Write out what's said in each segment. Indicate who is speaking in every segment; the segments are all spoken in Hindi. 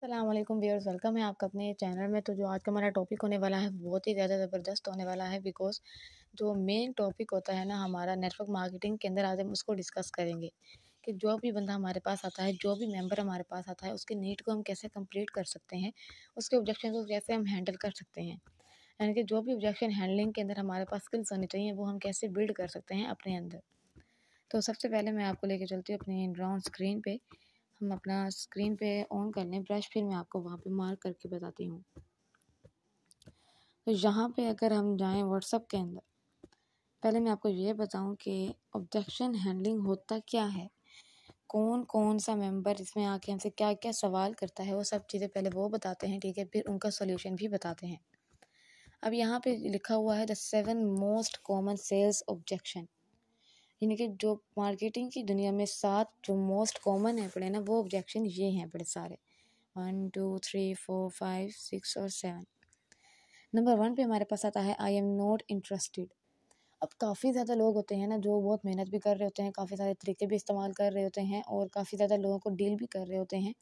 Speaker 1: अस्सलाम वालेकुम व्यूअर्स, वेलकम है आपका अपने चैनल में। तो जो आज का हमारा टॉपिक होने वाला है बहुत ही ज़्यादा ज़बरदस्त होने वाला है, बिकॉज़ जो मेन टॉपिक होता है ना हमारा नेटवर्क मार्केटिंग के अंदर, आज हम उसको डिस्कस करेंगे कि जो भी बंदा हमारे पास आता है, जो भी मेंबर हमारे पास आता है, उसके नीड को हम कैसे कंप्लीट कर सकते हैं, उसके ऑब्जेक्शन को कैसे हम हैंडल कर सकते हैं। यानी कि जो भी ऑब्जेक्शन हैंडलिंग के अंदर हमारे पास स्किल्स होनी चाहिए, वो हम कैसे बिल्ड कर सकते हैं अपने अंदर। तो सबसे पहले मैं आपको लेके चलती हूँ अपनी ड्रोन स्क्रीन पे। हम अपना स्क्रीन पे ऑन कर लें ब्रश, फिर मैं आपको वहाँ पे मार्क करके बताती हूँ। तो यहाँ पे अगर हम जाएं व्हाट्सएप के अंदर, पहले मैं आपको ये बताऊँ कि ऑब्जेक्शन हैंडलिंग होता क्या है, कौन कौन सा मेंबर इसमें आके हमसे क्या क्या सवाल करता है, वो सब चीज़ें पहले वो बताते हैं, ठीक है, फिर उनका सोल्यूशन भी बताते हैं। अब यहाँ पे लिखा हुआ है the 7 most common sales objection, यानी कि जो मार्केटिंग की दुनिया में 7 जो मोस्ट कॉमन है पड़े ना, वो ऑब्जेक्शन ये हैं बड़े सारे, 1 2 3 4 5 6 और 7। नंबर 1 पे हमारे पास आता है आई एम नॉट इंटरेस्टेड। अब काफ़ी ज़्यादा लोग होते हैं ना जो बहुत मेहनत भी कर रहे होते हैं, काफ़ी सारे तरीके भी इस्तेमाल कर रहे होते हैं और काफ़ी ज़्यादा लोगों को डील भी कर रहे होते हैं,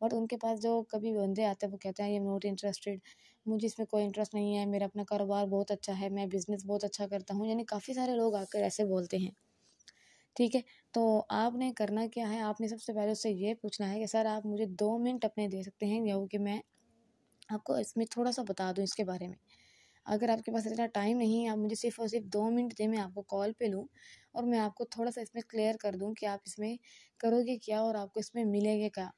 Speaker 1: बट उनके पास जो कभी बंदे आते हैं वो कहते हैं आई एम नॉट इंटरेस्टेड, मुझे इसमें कोई इंटरेस्ट नहीं है, मेरा अपना कारोबार बहुत अच्छा है, मैं बिज़नेस बहुत अच्छा करता हूँ। यानी काफ़ी सारे लोग आकर ऐसे बोलते हैं, ठीक है। तो आपने करना क्या है, आपने सबसे पहले उससे ये पूछना है कि सर आप मुझे 2 मिनट अपने दे सकते हैं, या कि मैं आपको इसमें थोड़ा सा बता दूं इसके बारे में। अगर आपके पास इतना टाइम नहीं है, आप मुझे सिर्फ और सिर्फ 2 मिनट दें, मैं आपको कॉल पे लूँ और मैं आपको थोड़ा सा इसमें क्लियर कर दूँ कि आप इसमें करोगे क्या और आपको इसमें मिलेगा क्या।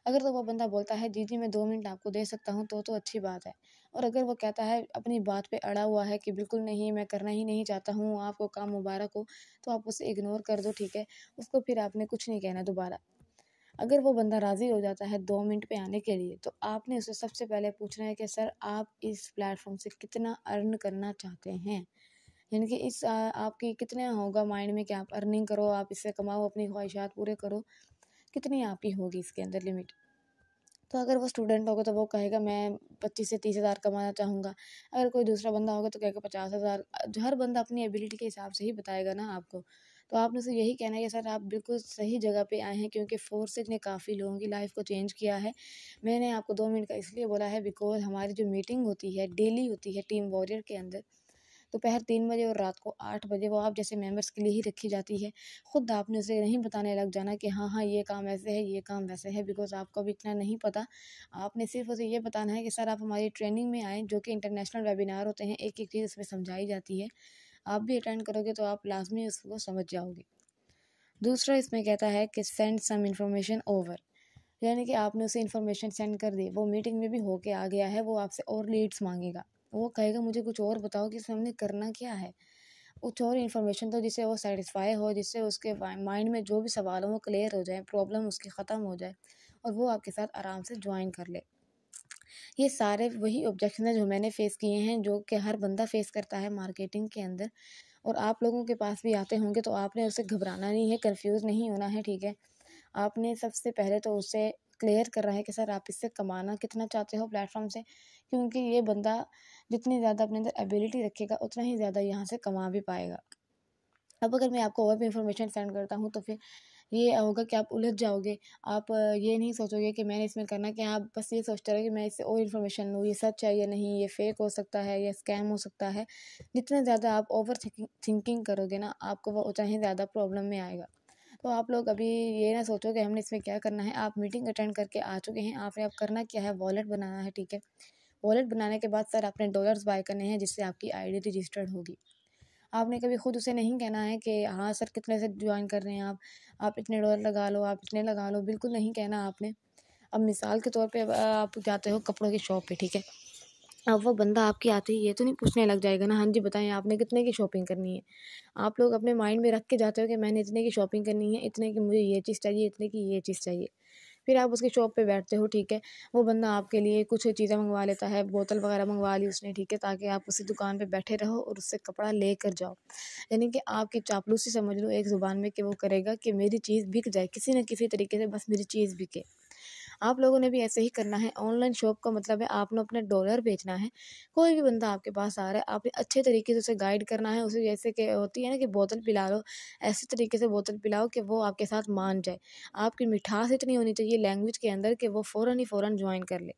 Speaker 1: अगर तो वो बंदा बोलता है जी जी मैं 2 मिनट आपको दे सकता हूँ, तो अच्छी बात है। और अगर वो कहता है अपनी बात पे अड़ा हुआ है कि बिल्कुल नहीं, मैं करना ही नहीं चाहता हूँ, आपको काम मुबारक हो, तो आप उसे इग्नोर कर दो, ठीक है। उसको फिर आपने कुछ नहीं कहना दोबारा। अगर वो बंदा राज़ी हो जाता है 2 मिनट पे आने के लिए, तो आपने उसे सबसे पहले पूछना है कि सर आप इस प्लेटफॉर्म से कितना अर्न करना चाहते हैं। यानी कि आपकी कितना होगा माइंड में कि आप अर्निंग करो, आप इससे कमाओ, अपनी ख्वाहिशात पूरे करो, कितनी आपकी होगी इसके अंदर लिमिट। तो अगर वो स्टूडेंट होगा तो वो कहेगा मैं 25 से 30 हज़ार कमाना चाहूँगा। अगर कोई दूसरा बंदा होगा तो कहेगा 50 हज़ार। हर बंदा अपनी एबिलिटी के हिसाब से ही बताएगा ना आपको। तो आपने उसे यही कहना है कि सर आप बिल्कुल सही जगह पे आए हैं, क्योंकि फोर्सेज ने काफ़ी लोगों की लाइफ को चेंज किया है। मैंने आपको 2 मिनट का इसलिए बोला है बिकॉज हमारी जो मीटिंग होती है डेली होती है टीम वॉरियर के अंदर, दोपहर 3 बजे और रात को 8 बजे, वो आप जैसे मेंबर्स के लिए ही रखी जाती है। खुद आपने उसे नहीं बताने लग जाना कि हाँ हाँ ये काम ऐसे है, ये काम वैसे है, बिकॉज आपको भी इतना नहीं पता। आपने सिर्फ उसे ये बताना है कि सर आप हमारी ट्रेनिंग में आएँ, जो कि इंटरनेशनल वेबिनार होते हैं, एक एक चीज़ उसमें समझाई जाती है। आप भी अटेंड करोगे तो आप लाजमी उसको समझ जाओगे। दूसरा इसमें कहता है कि सेंड सम इन्फॉर्मेशन ओवर, यानी कि आपने उसे इन्फॉर्मेशन सेंड कर दी, वो मीटिंग में भी होके आ गया है, वो आपसे और लीड्स मांगेगा। वो कहेगा मुझे कुछ और बताओ कि इसमें हमने करना क्या है, कुछ और इन्फॉर्मेशन दो जिससे वो सेटिस्फाई हो, जिससे उसके माइंड में जो भी सवाल हो वो क्लियर हो जाए, प्रॉब्लम उसकी ख़त्म हो जाए और वो आपके साथ आराम से ज्वाइन कर ले। ये सारे वही ऑब्जेक्शन है जो मैंने फ़ेस किए हैं, जो कि हर बंदा फ़ेस करता है मार्केटिंग के अंदर, और आप लोगों के पास भी आते होंगे। तो आपने उससे घबराना नहीं है, कन्फ्यूज़ नहीं होना है, ठीक है। आपने सबसे पहले तो उससे क्लियर करना है कि सर आप इससे कमाना कितना चाहते हो प्लेटफॉर्म से, क्योंकि ये बंदा जितनी ज़्यादा अपने अंदर एबिलिटी रखेगा उतना ही ज़्यादा यहाँ से कमा भी पाएगा। अब अगर मैं आपको और भी इन्फॉर्मेशन सेंड करता हूँ तो फिर ये होगा कि आप उलझ जाओगे। आप ये नहीं सोचोगे कि मैंने इसमें करना क्या है, आप बस ये सोचते रहोगे मैं इससे और इन्फॉर्मेशन लूँ, ये सच है या नहीं, ये फेक हो सकता है, ये स्कैम हो सकता है। जितना ज़्यादा आप ओवर थिंकिंग करोगे ना, आपको वो उतना ही ज़्यादा प्रॉब्लम में आएगा। तो आप लोग अभी ये ना सोचो कि हमने इसमें क्या करना है, आप मीटिंग अटेंड करके आ चुके हैं, आपने अब करना क्या है, वॉलेट बनाना है, ठीक है। वॉलेट बनाने के बाद सर आपने डॉलर्स बाय करने हैं, जिससे आपकी आईडी रजिस्टर्ड होगी। आपने कभी खुद उसे नहीं कहना है कि हाँ सर कितने से ज्वाइन कर रहे हैं आप इतने डॉलर लगा लो, आप इतने लगा लो, बिल्कुल नहीं कहना आपने। अब मिसाल के तौर पे अब आप जाते हो कपड़ों की शॉप पे, ठीक है। अब वो बंदा आपके आते ही ये तो नहीं पूछने लग जाएगा ना, हाँ जी बताएं आपने कितने की शॉपिंग करनी है। आप लोग अपने माइंड में रख के जाते हो कि मैंने इतने की शॉपिंग करनी है, इतने की मुझे ये चीज़ चाहिए, इतने की ये चीज़ चाहिए। फिर आप उसकी शॉप पे बैठते हो, ठीक है। वो बंदा आपके लिए कुछ चीज़ें मंगवा लेता है, बोतल वगैरह मंगवा ली उसने, ठीक है, ताकि आप उसी दुकान पे बैठे रहो और उससे कपड़ा लेकर जाओ। यानी कि आपकी चापलूसी समझ लो एक ज़ुबान में कि वो करेगा कि मेरी चीज़ बिक जाए, किसी न किसी तरीके से बस मेरी चीज़ बिके। आप लोगों ने भी ऐसे ही करना है। ऑनलाइन शॉप का मतलब है आपने अपने डॉलर बेचना है। कोई भी बंदा आपके पास आ रहा है, आपने अच्छे तरीके से उसे गाइड करना है, उसे जैसे कि होती है ना कि बोतल पिला लो, ऐसे तरीके से बोतल पिलाओ कि वो आपके साथ मान जाए। आपकी मिठास इतनी होनी चाहिए लैंग्वेज के अंदर कि वो फ़ौरन ज्वाइन कर ले।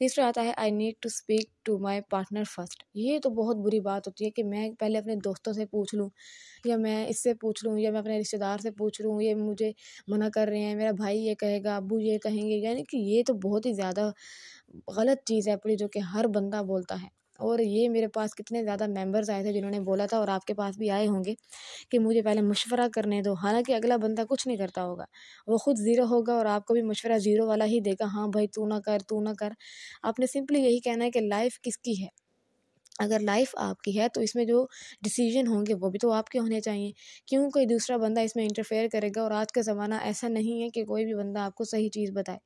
Speaker 1: तीसरा आता है I need to speak to my partner first. ये तो बहुत बुरी बात होती है कि मैं पहले अपने दोस्तों से पूछ लूँ, या मैं इससे पूछ लूँ, या मैं अपने रिश्तेदार से पूछ लूँ, ये मुझे मना कर रहे हैं, मेरा भाई ये कहेगा, अब्बू ये कहेंगे। यानी कि ये तो बहुत ही ज़्यादा गलत चीज़ है अपनी, जो कि हर बंदा बोलता है। और ये मेरे पास कितने ज़्यादा मेंबर्स आए थे जिन्होंने बोला था, और आपके पास भी आए होंगे कि मुझे पहले मशवरा करने दो। हालांकि अगला बंदा कुछ नहीं करता होगा, वो खुद ज़ीरो होगा और आपको भी मशवरा ज़ीरो वाला ही देगा। हाँ भाई, तू ना कर, तू ना कर। आपने सिंपली यही कहना है कि लाइफ किसकी है। अगर लाइफ आपकी है तो इसमें जो डिसीजन होंगे वो भी तो आपके होने चाहिए। क्यों कोई दूसरा बंदा इसमें इंटरफेयर करेगा। और आज का ज़माना ऐसा नहीं है कि कोई भी बंदा आपको सही चीज़ बताए।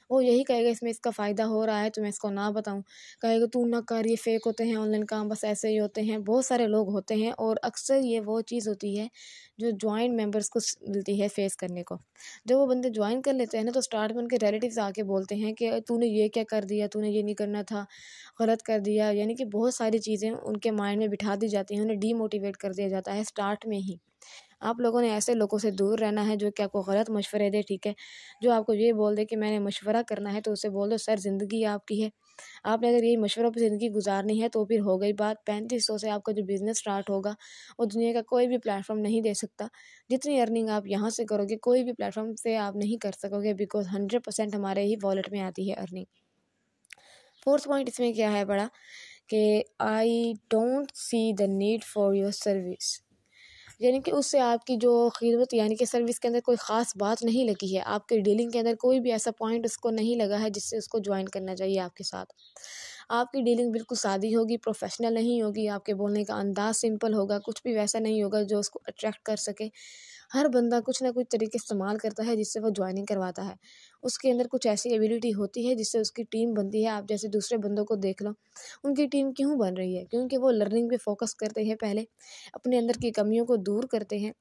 Speaker 1: वो यही कहेगा इसमें इसका फ़ायदा हो रहा है तो मैं इसको ना बताऊं। कहेगा तू ना कर, ये फेक होते हैं ऑनलाइन काम, बस ऐसे ही होते हैं। बहुत सारे लोग होते हैं, और अक्सर ये वो चीज़ होती है जो ज्वाइन मेंबर्स को मिलती है फेस करने को। जब वो बंदे ज्वाइन कर लेते हैं ना, तो स्टार्ट में उनके रिलेटिव्स आके बोलते हैं कि तूने ये क्या कर दिया, तूने ये नहीं करना था, गलत कर दिया। यानी कि बहुत सारी चीज़ें उनके माइंड में बिठा दी जाती हैं, उन्हें डीमोटिवेट कर दिया जाता है स्टार्ट में ही। आप लोगों ने ऐसे लोगों से दूर रहना है जो कि आपको गलत मशवरे दे, ठीक है। जो आपको ये बोल दे कि मैंने मशवरा करना है, तो उसे बोल दो सर ज़िंदगी आपकी है। आपने अगर यही मशवरों पे ज़िंदगी गुजारनी है तो फिर हो गई बात। 3500 से आपका जो बिज़नेस स्टार्ट होगा वो दुनिया का कोई भी प्लेटफॉर्म नहीं दे सकता। जितनी अर्निंग आप यहाँ से करोगे कोई भी प्लेटफॉर्म से आप नहीं कर सकोगे, बिकॉज 100% हमारे ही वॉलेट में आती है अर्निंग। फोर्थ पॉइंट इसमें क्या है बड़ा, कि I don't see the need for your service. यानी कि उससे आपकी जो खिदमत यानी कि सर्विस के अंदर कोई ख़ास बात नहीं लगी है, आपके डीलिंग के अंदर कोई भी ऐसा पॉइंट उसको नहीं लगा है जिससे उसको ज्वाइन करना चाहिए आपके साथ। आपकी डीलिंग बिल्कुल सादी होगी, प्रोफेशनल नहीं होगी, आपके बोलने का अंदाज़ सिंपल होगा, कुछ भी वैसा नहीं होगा जो उसको अट्रैक्ट कर सके। हर बंदा कुछ ना कुछ तरीके इस्तेमाल करता है जिससे वो ज्वाइनिंग करवाता है। उसके अंदर कुछ ऐसी एबिलिटी होती है जिससे उसकी टीम बनती है। आप जैसे दूसरे बंदों को देख लो, उनकी टीम क्यों बन रही है? क्योंकि वो लर्निंग पे फोकस करते हैं, पहले अपने अंदर की कमियों को दूर करते हैं।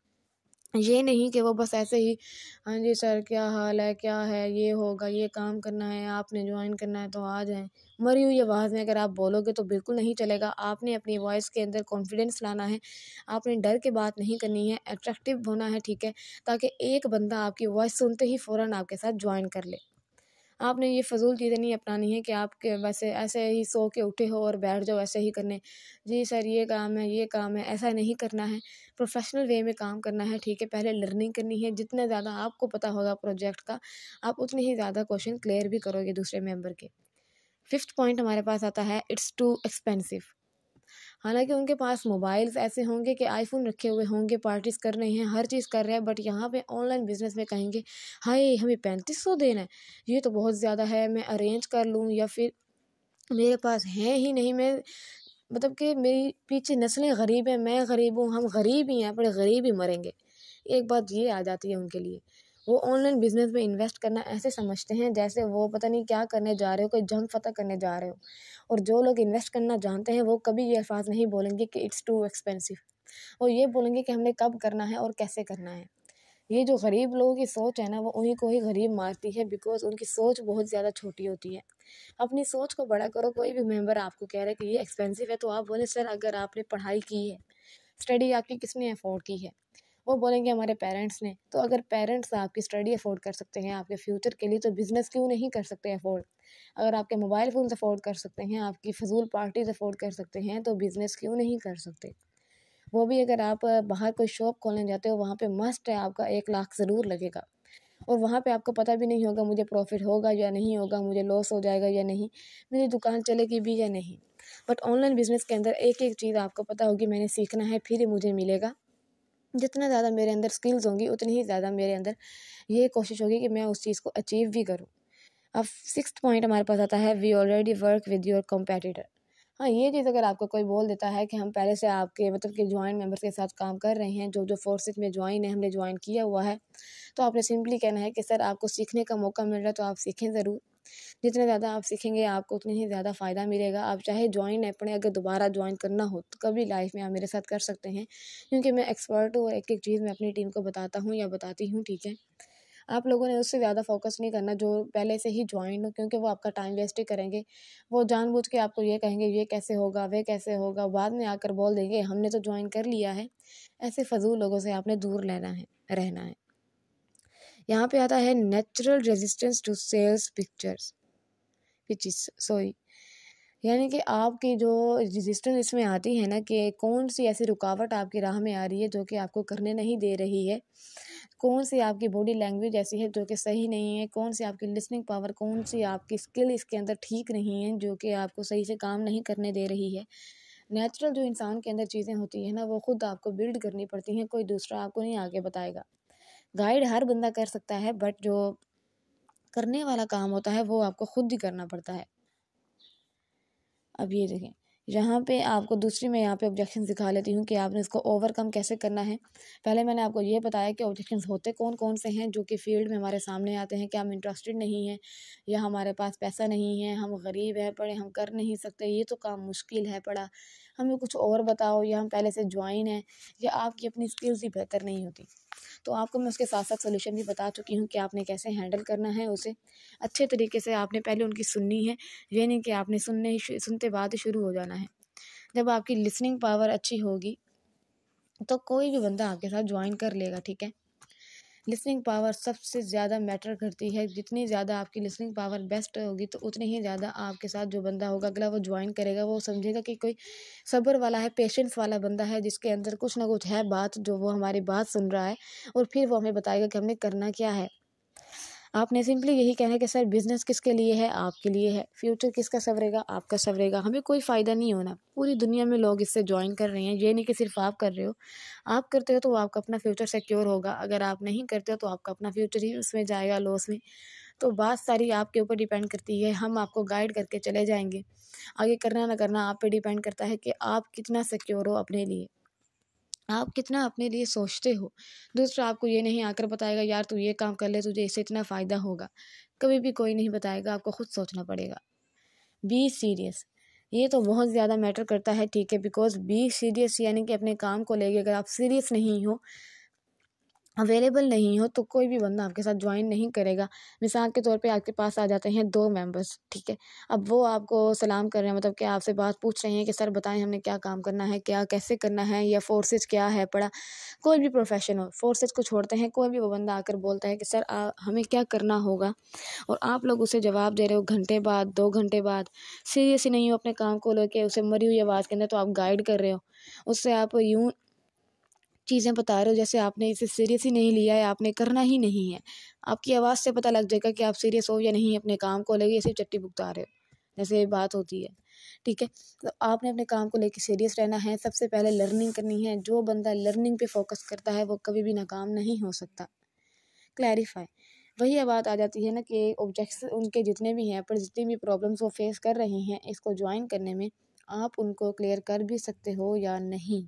Speaker 1: ये नहीं कि वो बस ऐसे ही हाँ जी सर क्या हाल है, क्या है, ये होगा, ये काम करना है, आपने ज्वाइन करना है तो आ जाएं। मरी हुई आवाज़ में अगर आप बोलोगे तो बिल्कुल नहीं चलेगा। आपने अपनी वॉइस के अंदर कॉन्फिडेंस लाना है, आपने डर के बात नहीं करनी है, अट्रैक्टिव होना है, ठीक है, ताकि एक बंदा आपकी वॉइस सुनते ही फ़ौरन आपके साथ ज्वाइन कर ले। आपने ये फ़िज़ूल चीज़ें नहीं अपनानी है कि आप के वैसे ऐसे ही सो के उठे हो और बैठ जाओ ऐसे ही करने, जी सर ये काम है, ये काम है, ऐसा नहीं करना है। प्रोफ़ेशनल वे में काम करना है, ठीक है। पहले लर्निंग करनी है, जितना ज़्यादा आपको पता होगा प्रोजेक्ट का, आप उतनी ही ज़्यादा क्वेश्चन क्लियर भी करोगे दूसरे मेंबर के। फिफ्थ पॉइंट हमारे पास आता है इट्स टू एक्सपेंसिव। हालाँकि उनके पास मोबाइल्स ऐसे होंगे कि आईफ़ोन रखे हुए होंगे, पार्टीज़ कर रहे हैं, हर चीज़ कर रहे हैं, बट यहाँ पे ऑनलाइन बिज़नेस में कहेंगे, हाय! हमें 3500 देना है, ये तो बहुत ज़्यादा है, मैं अरेंज कर लूँ, या फिर मेरे पास है ही नहीं, मैं मतलब कि मेरी पीछे नस्लें गरीब हैं, मैं गरीब हूँ, हम गरीब ही हैं, पर गरीब ही मरेंगे। एक बात ये आ जाती है उनके लिए। वो ऑनलाइन बिज़नेस में इन्वेस्ट करना ऐसे समझते हैं जैसे वो पता नहीं क्या करने जा रहे हो, कोई जंग फ़तह करने जा रहे हो। और जो लोग इन्वेस्ट करना जानते हैं वो कभी ये अल्फ़ाज़ नहीं बोलेंगे कि इट्स टू एक्सपेंसिव। वो ये बोलेंगे कि हमने कब करना है और कैसे करना है। ये जो गरीब लोगों की सोच है ना, वो उन्हीं को ही गरीब मारती है, बिकॉज़ उनकी सोच बहुत ज़्यादा छोटी होती है। अपनी सोच को बड़ा करो। कोई भी मेंबर आपको कह रहा है कि ये एक्सपेंसिव है, तो आप बोले सर अगर आपने पढ़ाई की है, स्टडी आपकी किसने अफोर्ड की है? वो बोलेंगे हमारे पेरेंट्स ने। तो अगर पेरेंट्स आपकी स्टडी अफोर्ड कर सकते हैं आपके फ्यूचर के लिए, तो बिज़नेस क्यों नहीं कर सकते अफोर्ड? अगर आपके मोबाइल फ़ोन्स अफोर्ड कर सकते हैं, आपकी फ़िज़ूल पार्टीज़ अफोर्ड कर सकते हैं, तो बिज़नेस क्यों नहीं कर सकते? वो भी अगर आप बाहर कोई शॉप खोलने जाते हो, वहाँ पे मस्ट है आपका 1 लाख ज़रूर लगेगा। और वहाँ पे आपको पता भी नहीं होगा मुझे प्रॉफ़िट होगा या नहीं होगा, मुझे लॉस हो जाएगा या नहीं, मेरी दुकान चलेगी भी या नहीं। बट ऑनलाइन बिज़नेस के अंदर एक-एक चीज़ आपको पता होगी, मैंने सीखना है फिर ही मुझे मिलेगा। जितना ज़्यादा मेरे अंदर स्किल्स होंगी उतनी ही ज़्यादा मेरे अंदर ये कोशिश होगी कि मैं उस चीज़ को अचीव भी करूँ। अब सिक्स्थ पॉइंट हमारे पास आता है we already work with your competitor. हाँ, ये चीज़ अगर आपको कोई बोल देता है कि हम पहले से आपके मतलब कि जॉइन मेंबर्स के साथ काम कर रहे हैं, जो फोर्सेस में जॉइन है, हमने जॉइन किया हुआ है, तो आपने सिंपली कहना है कि सर आपको सीखने का मौका मिल रहा है तो आप सीखें ज़रूर। जितने ज़्यादा आप सीखेंगे आपको उतनी ही ज़्यादा फ़ायदा मिलेगा। आप चाहे जॉइन अपने अगर दोबारा जॉइन करना हो तो कभी लाइफ में आप मेरे साथ कर सकते हैं, क्योंकि मैं एक्सपर्ट हूँ और एक-एक चीज़ मैं अपनी टीम को बताता हूँ या बताती हूँ, ठीक है। आप लोगों ने उससे ज़्यादा फोकस नहीं करना जो पहले से ही ज्वाइन हो, क्योंकि वो आपका टाइम वेस्ट ही करेंगे। वो जानबूझ के आपको ये कहेंगे ये कैसे होगा, वे कैसे होगा, बाद में आकर बोल देंगे हमने तो ज्वाइन कर लिया है। ऐसे फजूल लोगों से आपने दूर रहना है। यहाँ पे आता है natural resistance to sales pitches sorry, यानी कि आपकी जो रेजिस्टेंस इसमें आती है ना, कि कौन सी ऐसी रुकावट आपकी राह में आ रही है जो कि आपको करने नहीं दे रही है, कौन सी आपकी बॉडी लैंग्वेज ऐसी है जो कि सही नहीं है, कौन सी आपकी लिसनिंग पावर, कौन सी आपकी स्किल इसके अंदर ठीक नहीं है जो कि आपको सही से काम नहीं करने दे रही है। नेचुरल जो इंसान के अंदर चीज़ें होती है ना, वो खुद आपको बिल्ड करनी पड़ती हैं, कोई दूसरा आपको नहीं आगे बताएगा। गाइड हर बंदा कर सकता है, बट जो करने वाला काम होता है वो आपको खुद ही करना पड़ता है। अब ये देखें, यहाँ पे आपको दूसरी मैं यहाँ पे ऑब्जेक्शन दिखा लेती हूँ कि आपने इसको ओवरकम कैसे करना है। पहले मैंने आपको ये बताया कि ऑब्जेक्शंस होते कौन कौन से हैं जो कि फील्ड में हमारे सामने आते हैं, कि हम इंटरेस्टेड नहीं हैं, या हमारे पास पैसा नहीं है, हम गरीब हैं पढ़े, हम कर नहीं सकते, ये तो काम मुश्किल है पड़ा, हमें कुछ और बताओ, या हम पहले से ज्वाइन हैं, या आपकी अपनी स्किल्स ही बेहतर नहीं होती। तो आपको मैं उसके साथ साथ सोल्यूशन भी बता चुकी हूँ कि आपने कैसे हैंडल करना है उसे। अच्छे तरीके से आपने पहले उनकी सुननी है, ये नहीं कि आपने सुनते बाद ही शुरू हो जाना है। जब आपकी लिसनिंग पावर अच्छी होगी तो कोई भी बंदा आपके साथ ज्वाइन कर लेगा, ठीक है। लिसनिंग पावर सबसे ज़्यादा मैटर करती है, जितनी ज़्यादा आपकी लिसनिंग पावर बेस्ट होगी तो उतनी ही ज़्यादा आपके साथ जो बंदा होगा अगला वो ज्वाइन करेगा, वो समझेगा कि कोई सब्र वाला है, पेशेंस वाला बंदा है, जिसके अंदर कुछ ना कुछ है बात, जो वो हमारी बात सुन रहा है और फिर वो हमें बताएगा कि हमने करना क्या है। आपने सिंपली यही कहना है कि सर बिज़नेस किसके लिए है, आपके लिए है, फ्यूचर किसका संवरेगा, आपका संवरेगा, हमें कोई फ़ायदा नहीं होना। पूरी दुनिया में लोग इससे ज्वाइन कर रहे हैं, ये नहीं कि सिर्फ आप कर रहे हो। आप करते हो तो आपका अपना फ्यूचर सिक्योर होगा, अगर आप नहीं करते हो तो आपका अपना फ्यूचर ही उसमें जाएगा लॉस में। तो बात सारी आपके ऊपर डिपेंड करती है, हम आपको गाइड करके चले जाएंगे, आगे करना ना करना आप पे डिपेंड करता है कि आप कितना सिक्योर हो अपने लिए, आप कितना अपने लिए सोचते हो। दूसरा आपको ये नहीं आकर बताएगा यार तू ये काम कर ले, तुझे इससे इतना फ़ायदा होगा, कभी भी कोई नहीं बताएगा, आपको खुद सोचना पड़ेगा। बी सीरियस, ये तो बहुत ज़्यादा मैटर करता है, ठीक है, बिकॉज बी सीरियस यानी कि अपने काम को लेके अगर आप सीरियस नहीं हो, अवेलेबल नहीं हो, तो कोई भी बंदा आपके साथ ज्वाइन नहीं करेगा। मिसाल के तौर पे आपके पास आ जाते हैं 2 मेंबर्स, ठीक है। अब वो आपको सलाम कर रहे हैं, मतलब कि आपसे बात पूछ रहे हैं कि सर बताएं हमें क्या काम करना है, क्या कैसे करना है, या फोर्सेज क्या है पड़ा, कोई भी प्रोफेशन हो, फोर्सेज को छोड़ते हैं, कोई भी वो बंदा आकर बोलता है कि सर हमें क्या करना होगा, और आप लोग उसे जवाब दे रहे हो घंटे बाद, 2 घंटे बाद, सीरियस ही नहीं हो अपने काम को लेके, उसे मरी हुई आवाज़ के अंदर तो आप गाइड कर रहे हो, उससे आप यूँ चीज़ें बता रहे हो जैसे आपने इसे सीरियस ही नहीं लिया है, आपने करना ही नहीं है। आपकी आवाज़ से पता लग जाएगा कि आप सीरियस हो या नहीं अपने काम को लेके, सिर्फ चट्टी भुगता रहे हो, जैसे ये बात होती है, ठीक है। तो आपने अपने काम को लेके सीरियस रहना है, सबसे पहले लर्निंग करनी है। जो बंदा लर्निंग पे फोकस करता है वो कभी भी नाकाम नहीं हो सकता। क्लैरिफाई, वही बात आ जाती है ना कि ऑब्जेक्शन उनके जितने भी हैं, पर जितनी भी प्रॉब्लम्स वो फेस कर रहे हैं इसको ज्वाइन करने में, आप उनको क्लियर कर भी सकते हो या नहीं।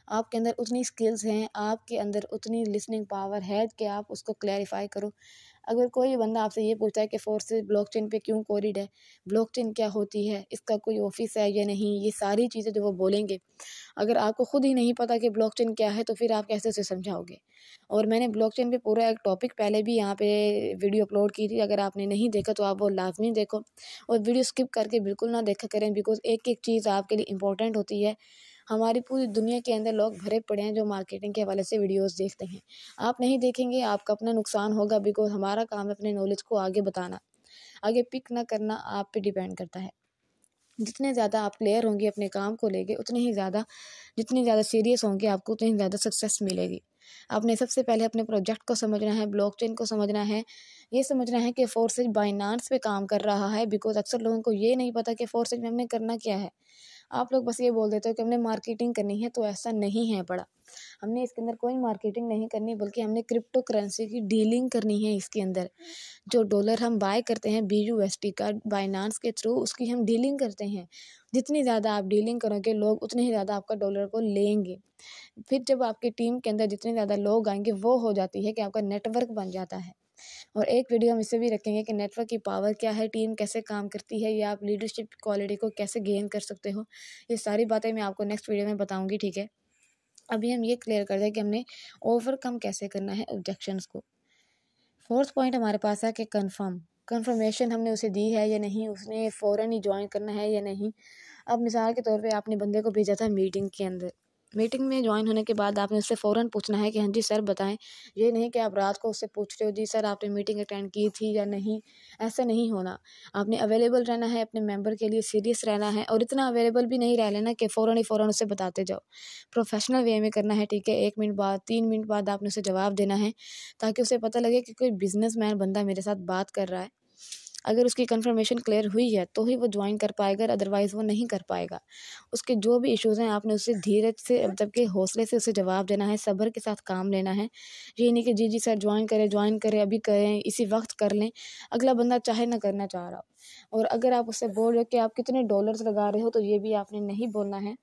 Speaker 1: आपके अंदर उतनी स्किल्स हैं, आपके अंदर उतनी लिसनिंग पावर है कि आप उसको क्लैरिफाई करो। अगर कोई बंदा आपसे ये पूछता है कि फोर्सेस ब्लॉकचेन पे क्यों कोरिड है, ब्लॉकचेन क्या होती है, इसका कोई ऑफिस है या नहीं, ये सारी चीज़ें जो वो बोलेंगे, अगर आपको खुद ही नहीं पता कि ब्लॉकचेन क्या है तो फिर आप कैसे उसे समझाओगे। और मैंने ब्लॉकचेन पे पूरा एक टॉपिक पहले भी यहाँ पे वीडियो अपलोड की थी, अगर आपने नहीं देखा तो आप वो लाजमी देखो, और वीडियो स्किप करके बिल्कुल ना देखा करें, बिकॉज एक एक चीज़ आपके लिए इंपॉर्टेंट होती है। हमारी पूरी दुनिया के अंदर लोग भरे पड़े हैं जो मार्केटिंग के हवाले से वीडियोस देखते हैं, आप नहीं देखेंगे, आपका अपना नुकसान होगा, बिकॉज हमारा काम है अपने नॉलेज को आगे बताना, आगे पिक ना करना आप पे डिपेंड करता है। जितने ज़्यादा आप क्लियर होंगे अपने काम को लेके, उतने ही ज़्यादा, जितनी ज़्यादा सीरियस होंगे आपको उतनी ज़्यादा सक्सेस मिलेगी। आपने सबसे पहले अपने प्रोजेक्ट को समझना है, ब्लॉकचेन को समझना है, ये समझना है कि फोर्सेज बाइनांस पे काम कर रहा है, बिकॉज अक्सर लोगों को ये नहीं पता कि फोर्सेज में हमने करना क्या है। आप लोग बस ये बोल देते हो कि हमने मार्केटिंग करनी है, तो ऐसा नहीं है पड़ा। हमने इसके अंदर कोई मार्केटिंग नहीं करनी, बल्कि हमने क्रिप्टो करेंसी की डीलिंग करनी है इसके अंदर। जो डॉलर हम बाय करते हैं BUSD का बाइनांस के थ्रू, उसकी हम डीलिंग करते हैं। जितनी ज़्यादा आप डीलिंग करोगे लोग उतने ही ज़्यादा आपका डॉलर को लेंगे। फिर जब आपकी टीम के अंदर जितने ज़्यादा लोग आएंगे, वो हो जाती है कि आपका नेटवर्क बन जाता है। और एक वीडियो हम इसे भी रखेंगे कि नेटवर्क की पावर क्या है, टीम कैसे काम करती है, या आप लीडरशिप क्वालिटी को कैसे गेन कर सकते हो। ये सारी बातें मैं आपको नेक्स्ट वीडियो में बताऊंगी, ठीक है। अभी हम ये क्लियर कर दें कि हमने ओवरकम कैसे करना है ऑब्जेक्शंस को। फोर्थ पॉइंट हमारे पास है कि कंफर्मेशन हमने उसे दी है या नहीं, उसने फ़ौरन ही ज्वाइन करना है या नहीं। अब मिसाल के तौर पे आपने बंदे को भेजा था मीटिंग के अंदर, मीटिंग में ज्वाइन होने के बाद आपने उससे फ़ौरन पूछना है कि हाँ जी सर बताएं। ये नहीं कि आप रात को उससे पूछ रहे हो जी सर आपने मीटिंग अटेंड की थी या नहीं। ऐसा नहीं होना। आपने अवेलेबल रहना है, अपने मेंबर के लिए सीरियस रहना है, और इतना अवेलेबल भी नहीं रह लेना कि फ़ौरन उससे बताते जाओ। प्रोफेशनल वे में करना है, ठीक है। 1 मिनट बाद, 3 मिनट बाद आपने उसे जवाब देना है, ताकि उसे पता लगे कि कोई बिजनेसमैन बंदा मेरे साथ बात कर रहा है। अगर उसकी कंफर्मेशन क्लियर हुई है तो ही वो ज्वाइन कर पाएगा, अदरवाइज़ वो नहीं कर पाएगा। उसके जो भी इश्यूज़ हैं आपने उससे धीरज से, मतलब कि हौसले से उसे जवाब देना है, सब्र के साथ काम लेना है। ये नहीं कि जी सर ज्वाइन करें, अभी करें, इसी वक्त कर लें। अगला बंदा चाहे ना करना चाह रहा हो, और अगर आप उससे बोल रहे हो कि आप कितने डॉलर्स लगा रहे हो, तो ये भी आपने नहीं बोलना है,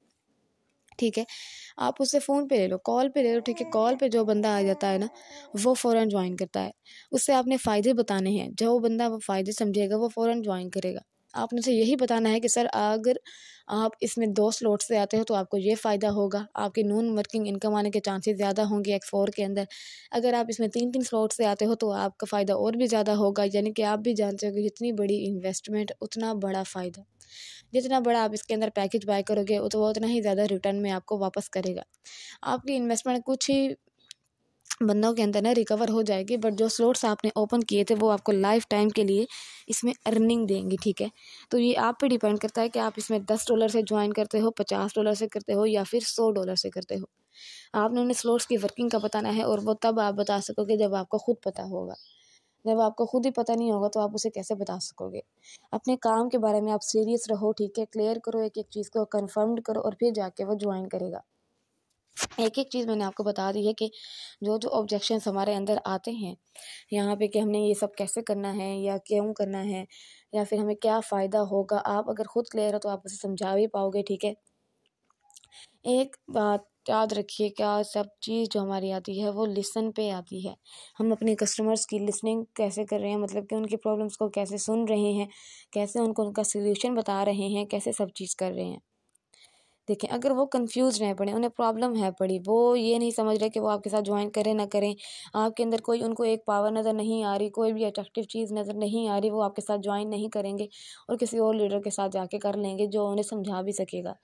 Speaker 1: ठीक है। आप उससे फ़ोन पे ले लो, कॉल पे ले लो, ठीक है। कॉल पे जो बंदा आ जाता है ना, वो फ़ौरन ज्वाइन करता है। उससे आपने फ़ायदे बताने हैं, जो वो बंदा वो फ़ायदे समझेगा वो फ़ौरन ज्वाइन करेगा। आपने उसे यही बताना है कि सर अगर आप इसमें 2 स्लॉट से आते हो तो आपको ये फ़ायदा होगा, आपकी नॉन वर्किंग इनकम आने के चांसेस ज़्यादा होंगे X4 के अंदर। अगर आप इसमें 3-3 स्लॉट से आते हो तो आपका फ़ायदा और भी ज़्यादा होगा, यानी कि आप भी जानते हो कि जितनी बड़ी इन्वेस्टमेंट उतना बड़ा फ़ायदा। जितना बड़ा आप इसके अंदर पैकेज बाय करोगे वो उतना ही ज़्यादा रिटर्न में आपको वापस करेगा। आपकी इन्वेस्टमेंट कुछ ही बंदों के अंदर ना रिकवर हो जाएगी, बट जो स्लॉट्स आपने ओपन किए थे वो आपको लाइफ टाइम के लिए इसमें अर्निंग देंगी, ठीक है। तो ये आप पे डिपेंड करता है कि आप इसमें $10 से ज्वाइन करते हो, $50 से करते हो, या फिर $100 से करते हो। आपने उन्हें स्लॉट्स की वर्किंग का बताना है, और वो तब आप बता सकोगे जब आपको खुद पता होगा। जब आपको खुद ही पता नहीं होगा तो आप उसे कैसे बता सकोगे। अपने काम के बारे में आप सीरियस रहो, ठीक है। क्लियर करो, एक एक चीज़ को कन्फर्म्ड करो, और फिर जाके वो ज्वाइन करेगा। एक एक चीज़ मैंने आपको बता दी है कि जो जो ऑब्जेक्शंस हमारे अंदर आते हैं यहाँ पे, कि हमने ये सब कैसे करना है या क्यों करना है, या फिर हमें क्या फ़ायदा होगा, आप अगर खुद क्लियर हो तो आप उसे समझा भी पाओगे, ठीक है। एक बात याद रखिए, क्या सब चीज़ जो हमारी आती है वो लिसन पे आती है। हम अपने कस्टमर्स की लिसनिंग कैसे कर रहे हैं, मतलब कि उनकी प्रॉब्लम्स को कैसे सुन रहे हैं, कैसे उनको उनका सल्यूशन बता रहे हैं, कैसे सब चीज़ कर रहे हैं। देखिए, अगर वो कंफ्यूज रह पड़े, उन्हें प्रॉब्लम है पड़ी, वो ये नहीं समझ रहे कि वो आपके साथ ज्वाइन करें ना करें, आपके अंदर कोई उनको एक पावर नज़र नहीं आ रही, कोई भी अट्रैक्टिव चीज़ नज़र नहीं आ रही, वो आपके साथ ज्वाइन नहीं करेंगे, और किसी और लीडर के साथ जाके कर लेंगे जो उन्हें समझा भी सकेगा।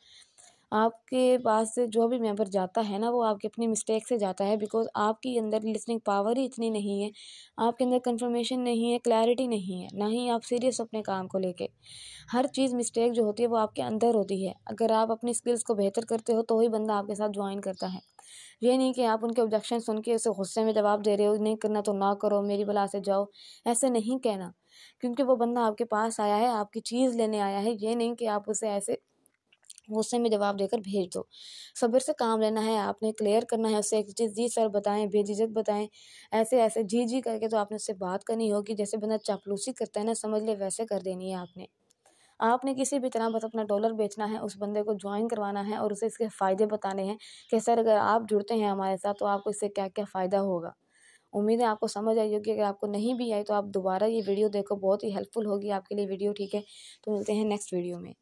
Speaker 1: आपके पास से जो भी मेंबर जाता है ना, वो आपकी अपनी मिस्टेक से जाता है, बिकॉज़ आपके अंदर लिसनिंग पावर ही इतनी नहीं है, आपके अंदर कन्फर्मेशन नहीं है, क्लैरिटी नहीं है, ना ही आप सीरियस अपने काम को लेके। हर चीज़ मिस्टेक जो होती है वो आपके अंदर होती है। अगर आप अपनी स्किल्स को बेहतर करते हो तो ही बंदा आपके साथ ज्वाइन करता है। ये नहीं कि आप उनके ऑब्जेक्शन सुन के उसे गुस्से में जवाब दे रहे हो, नहीं करना तो ना करो, मेरी बला से जाओ, ऐसे नहीं कहना। क्योंकि वो बंदा आपके पास आया है, आपकी चीज़ लेने आया है, ये नहीं कि आप उसे ऐसे गुस्से में जवाब देकर भेज दो। सब्र से काम लेना है, आपने क्लियर करना है उससे एक चीज़, जी सर बताएँ, बेझिझक बताएँ। ऐसे-ऐसे जी करके तो आपने उससे बात करनी होगी, जैसे बंदा चापलूसी करता है ना, समझ ले वैसे कर देनी है आपने। आपने किसी भी तरह बस अपना डॉलर बेचना है, उस बंदे को ज्वाइन करवाना है, और उसे इसके फ़ायदे बताने हैं कि सर अगर आप जुड़ते हैं हमारे साथ तो आपको इससे क्या-क्या फ़ायदा होगा। उम्मीद है आपको समझ आई होगी, अगर आपको नहीं भी आई तो आप दोबारा ये वीडियो देखो, बहुत ही हेल्पफुल होगी आपके लिए वीडियो, ठीक है। तो मिलते हैं नेक्स्ट वीडियो में।